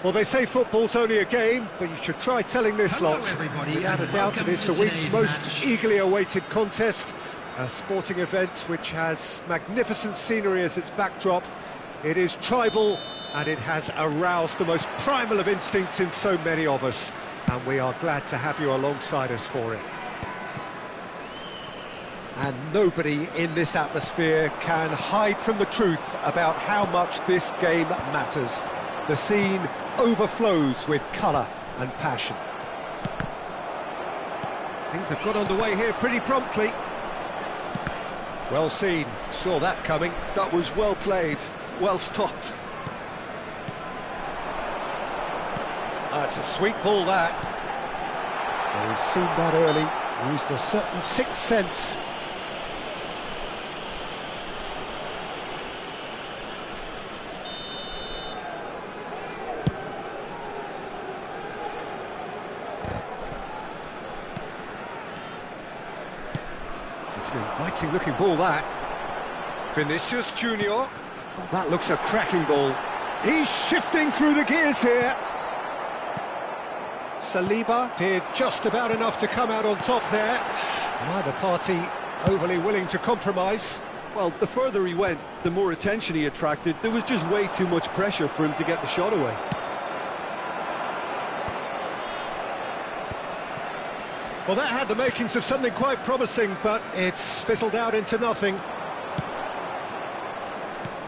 Well, they say football's only a game, but you should try telling this lot. Everybody, Without a and doubt, it welcome is to the week's today's most match. eagerly awaited contest. A sporting event which has magnificent scenery as its backdrop. It is tribal, and it has aroused the most primal of instincts in so many of us. And we are glad to have you alongside us for it. And nobody in this atmosphere can hide from the truth about how much this game matters. The scene overflows with colour and passion. Things have got underway here pretty promptly. Well seen, saw that coming. That was well played, well stopped. It's a sweet ball, that. Well, he's seen that early, used a certain sixth sense. It's an inviting looking ball, that. Vinicius Junior. Oh, that looks a cracking ball. He's shifting through the gears here. Saliba did just about enough to come out on top there. Neither party overly willing to compromise. Well, the further he went, the more attention he attracted. There was just way too much pressure for him to get the shot away. Well, that had the makings of something quite promising, but it's fizzled out into nothing.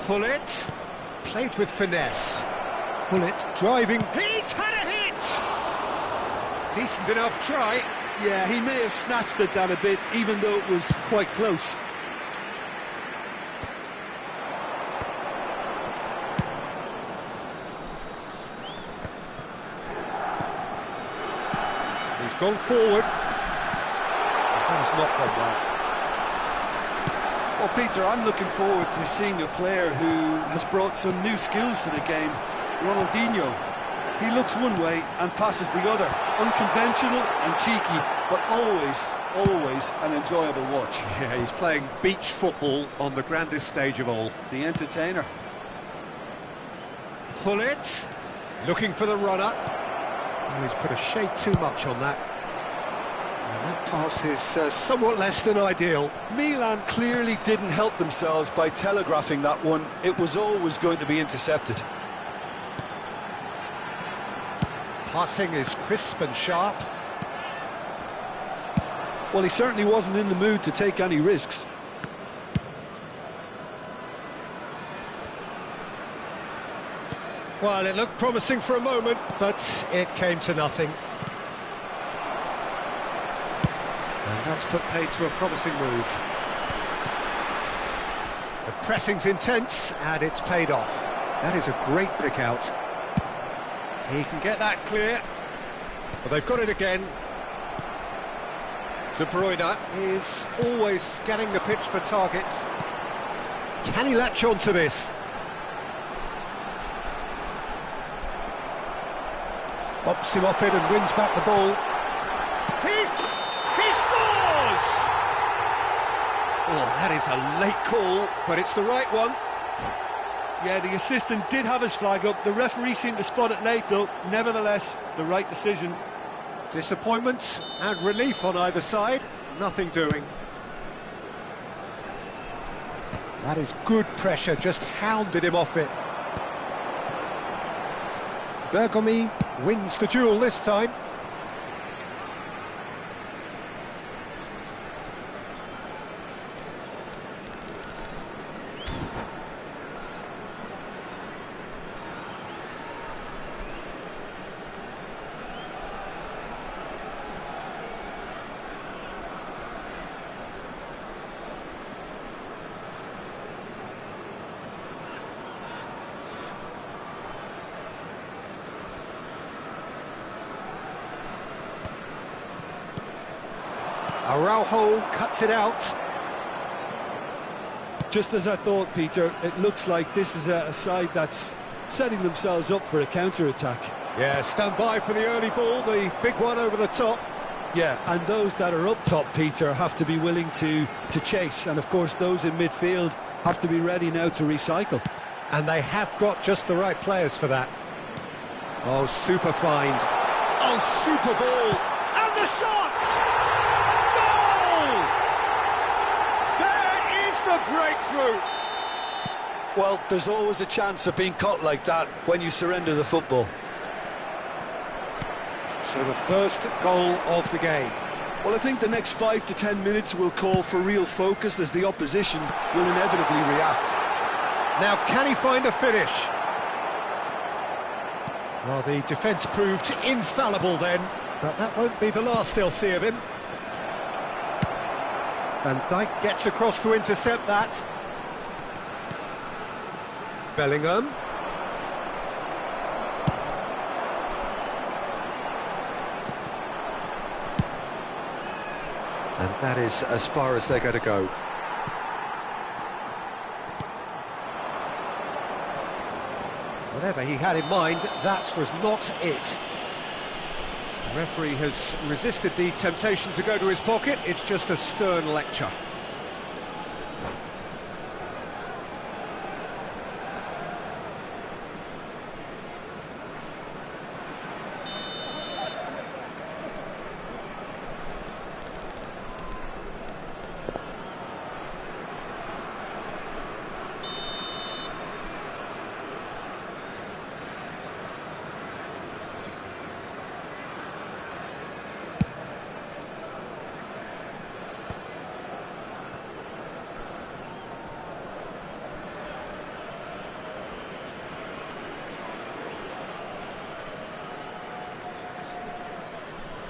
Hullet, played with finesse. Hullet driving. He's had a hit! Decent enough try. Yeah, he may have snatched at that a bit, even though it was quite close. He's gone forward. That has not gone well. Well, Peter, I'm looking forward to seeing a player who has brought some new skills to the game. Ronaldinho. He looks one way and passes the other. Unconventional and cheeky, but always an enjoyable watch. Yeah, he's playing beach football on the grandest stage of all. The entertainer. Hullet, looking for the runner. Oh, he's put a shade too much on that. And that pass is somewhat less than ideal. Milan clearly didn't help themselves by telegraphing that one. It was always going to be intercepted. Passing is crisp and sharp. Well, he certainly wasn't in the mood to take any risks. Well, it looked promising for a moment, but it came to nothing. And that's put paid to a promising move. The pressing's intense, and it's paid off. That is a great pick out. He can get that clear. But they've got it again. De Bruyne is always scanning the pitch for targets. Can he latch on to this? Bops him off it and wins back the ball. He scores! Oh, that is a late call, but it's the right one. Yeah, the assistant did have his flag up. The referee seemed to spot it late, though. Nevertheless, the right decision. Disappointment and relief on either side. Nothing doing. That is good pressure, just hounded him off it. Bergomi wins the duel this time. Araujo cuts it out. Just as I thought, Peter, it looks like this is a side that's setting themselves up for a counter-attack. Yeah, stand by for the early ball, the big one over the top. Yeah, and those that are up top, Peter, have to be willing to chase. And, of course, those in midfield have to be ready now to recycle. And they have got just the right players for that. Oh, super find. Oh, super ball. And the shot! Goal! There is the breakthrough. Well, there's always a chance of being caught like that when you surrender the football. So the first goal of the game. Well, I think the next 5 to 10 minutes will call for real focus as the opposition will inevitably react. Now, can he find a finish? Well, the defence proved infallible then, but that won't be the last they'll see of him. Van Dijk gets across to intercept that. Bellingham. And that is as far as they're going to go. Whatever he had in mind, that was not it. The referee has resisted the temptation to go to his pocket. It's just a stern lecture.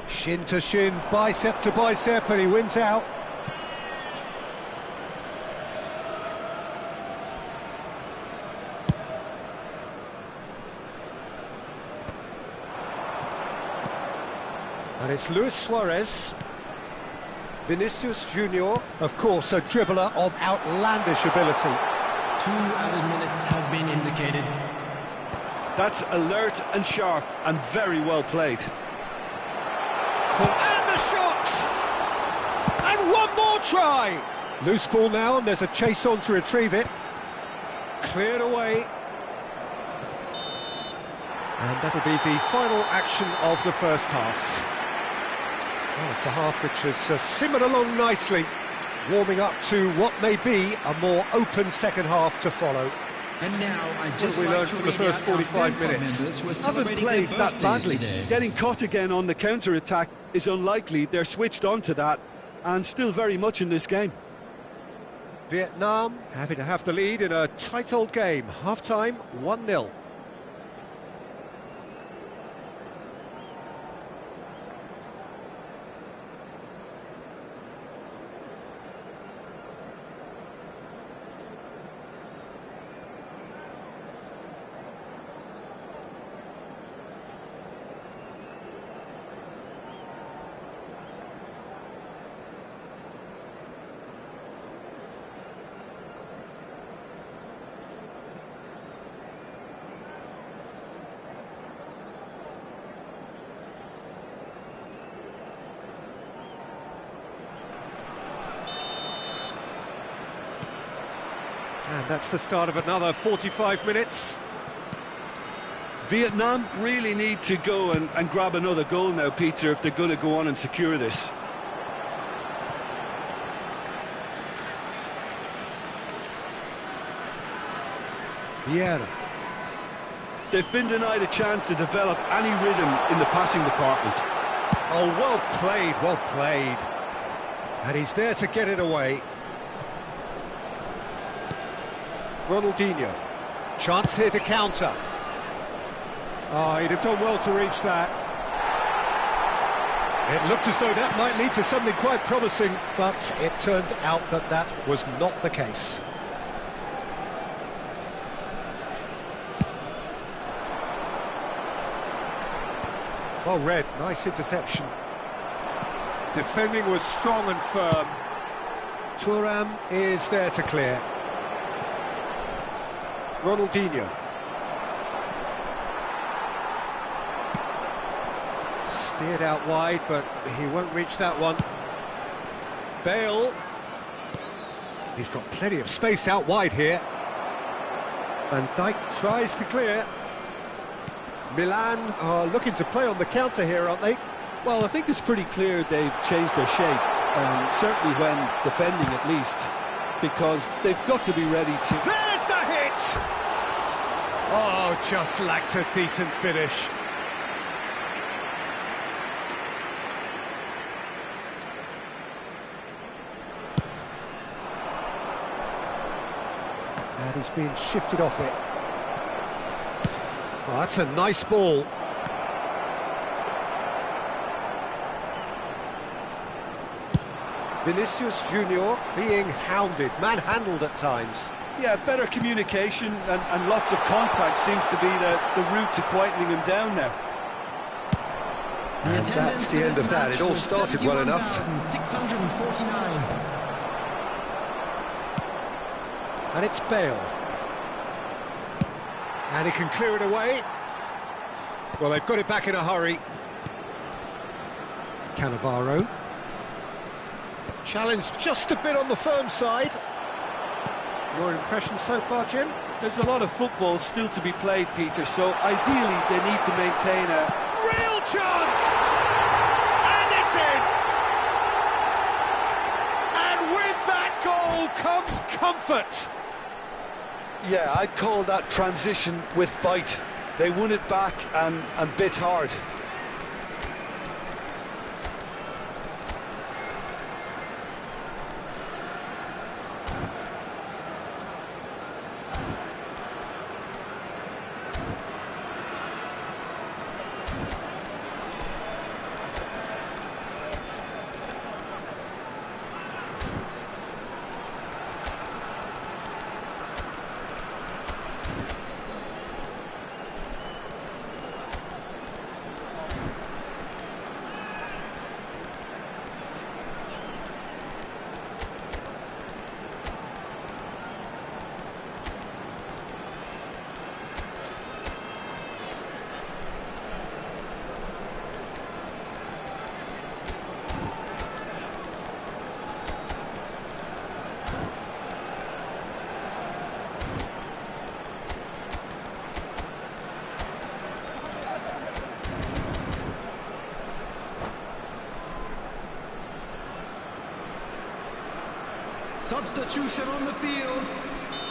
Shin to shin, bicep to bicep, and he wins out. And it's Luis Suarez. Vinicius Junior, of course, a dribbler of outlandish ability. 2 added minutes has been indicated. That's alert and sharp and very well played. And the shot! And one more try! Loose ball now, and there's a chase on to retrieve it. Cleared away. And that'll be the final action of the first half. Well, it's a half which has simmered along nicely, warming up to what may be a more open second half to follow. And now I What just have we learned from the first 45 minutes? Haven't played that badly. Getting caught again on the counter-attack is unlikely. They're switched on to that and still very much in this game. Vietnam happy to have the lead in a tight old game. Half-time, 1-0. And that's the start of another 45 minutes. Vietnam really need to go and grab another goal now, Peter, if they're going to go on and secure this. Vieira. They've been denied a chance to develop any rhythm in the passing department. Oh, well played, well played. And he's there to get it away. Ronaldinho. Chance here to counter. Oh, he'd have done well to reach that. It looked as though that might lead to something quite promising, but it turned out that that was not the case. Well read, nice interception. Defending was strong and firm. Thuram is there to clear. Ronaldinho. Steered out wide, but he won't reach that one. Bale. He's got plenty of space out wide here. Van Dijk tries to clear. Milan are looking to play on the counter here, aren't they? Well, I think it's pretty clear they've changed their shape, certainly when defending at least, because they've got to be ready to... There's the hit! Oh, just lacked a decent finish. And he's being shifted off it. Oh, that's a nice ball. Vinicius Junior being hounded, manhandled at times. Yeah, better communication and lots of contact seems to be the route to quietening him down now. And that's the end of that. It all started well enough. 649. And it's Bale. And he can clear it away. Well, they've got it back in a hurry. Cannavaro. Challenged just a bit on the firm side. Your impression so far, Jim? There's a lot of football still to be played, Peter, so ideally they need to maintain a... Real chance! And it's in! And with that goal comes comfort! Yeah, I'd call that transition with bite. They won it back and bit hard. Substitution on the field,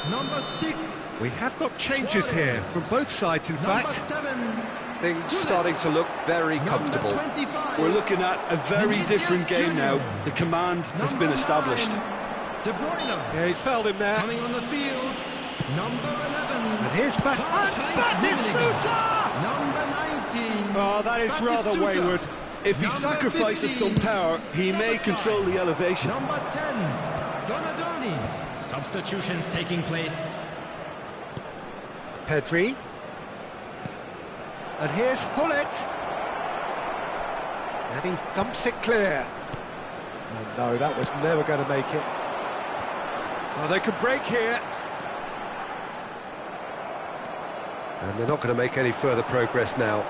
number 6. We have got changes here from both sides, in fact. Number 7. Things starting to look very comfortable. Number 25. We're looking at a very different game now. The command has been established. De Bruyne. Yeah, he's fouled him there. Coming on the field, number 11. And here's Batistuta! Number 19. Oh, that is rather Batistuta. wayward. If he Number sacrifices 15. some power, he may control the elevation. Number 10. Donadoni. Substitutions taking place. Pedri. And here's Hullet. And he thumps it clear. Oh no, that was never going to make it. Oh, they could break here. And they're not going to make any further progress now.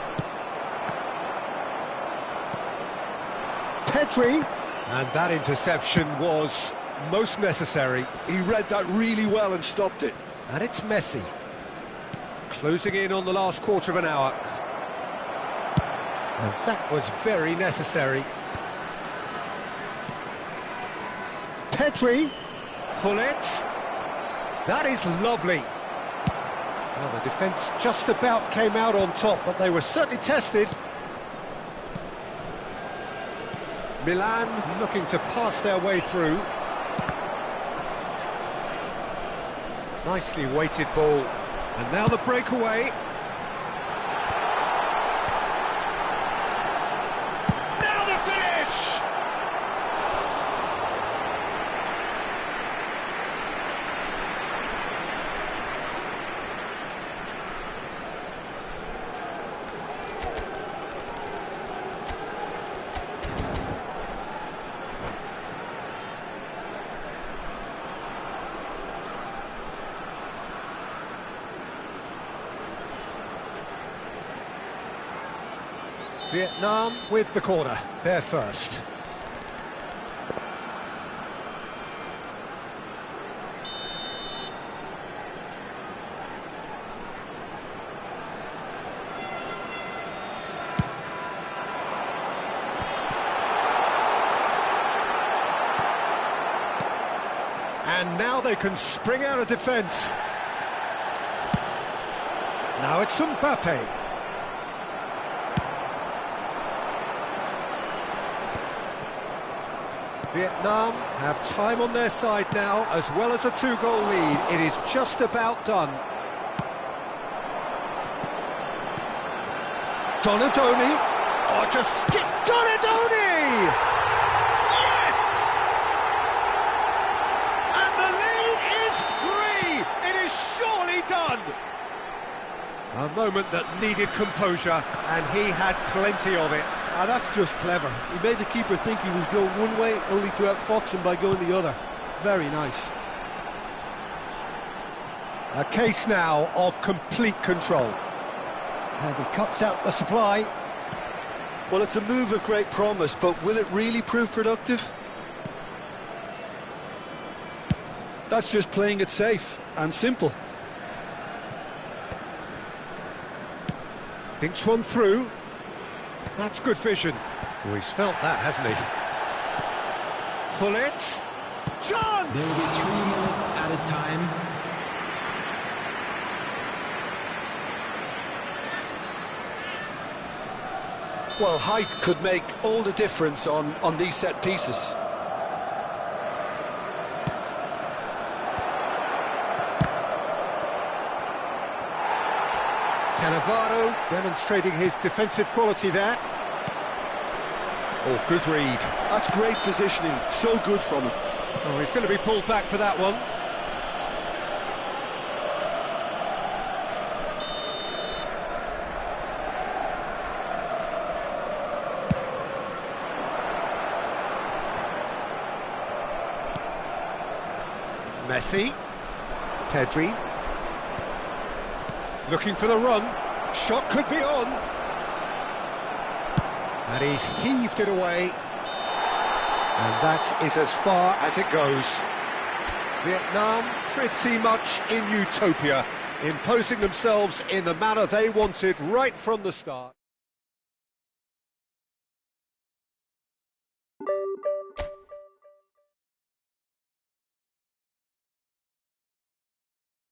Pedri. And that interception was most necessary. He read that really well and stopped it. And it's Messi. Closing in on the last quarter of an hour. And that was very necessary. Pedri. Hullet. That is lovely. Well, the defence just about came out on top, but they were certainly tested. Milan looking to pass their way through. Nicely weighted ball. And now the breakaway. Now the finish! Vietnam with the corner, they're first. and now they can spring out of defence. Now it's Mbappe. Vietnam have time on their side now, as well as a 2-goal lead. It is just about done. Donadoni. Oh, just skip Donadoni! Yes! And the lead is 3! It is surely done! A moment that needed composure, and he had plenty of it. Ah, that's just clever. He made the keeper think he was going one way, only to outfox him by going the other. Very nice. A case now of complete control. And he cuts out the supply. Well, it's a move of great promise, but will it really prove productive? That's just playing it safe and simple. Thinks one through. That's good vision. Oh, he's felt that, hasn't he? Hullet. Chance! There will be 3 minutes added time. Well, height could make all the difference on these set pieces. Cannavaro demonstrating his defensive quality there. Oh, good read. That's great positioning, so good from him. Oh, he's going to be pulled back for that one. Messi. Pedri. Looking for the run. Shot could be on. And he's heaved it away. And that is as far as it goes. Vietnam pretty much in utopia, imposing themselves in the manner they wanted right from the start.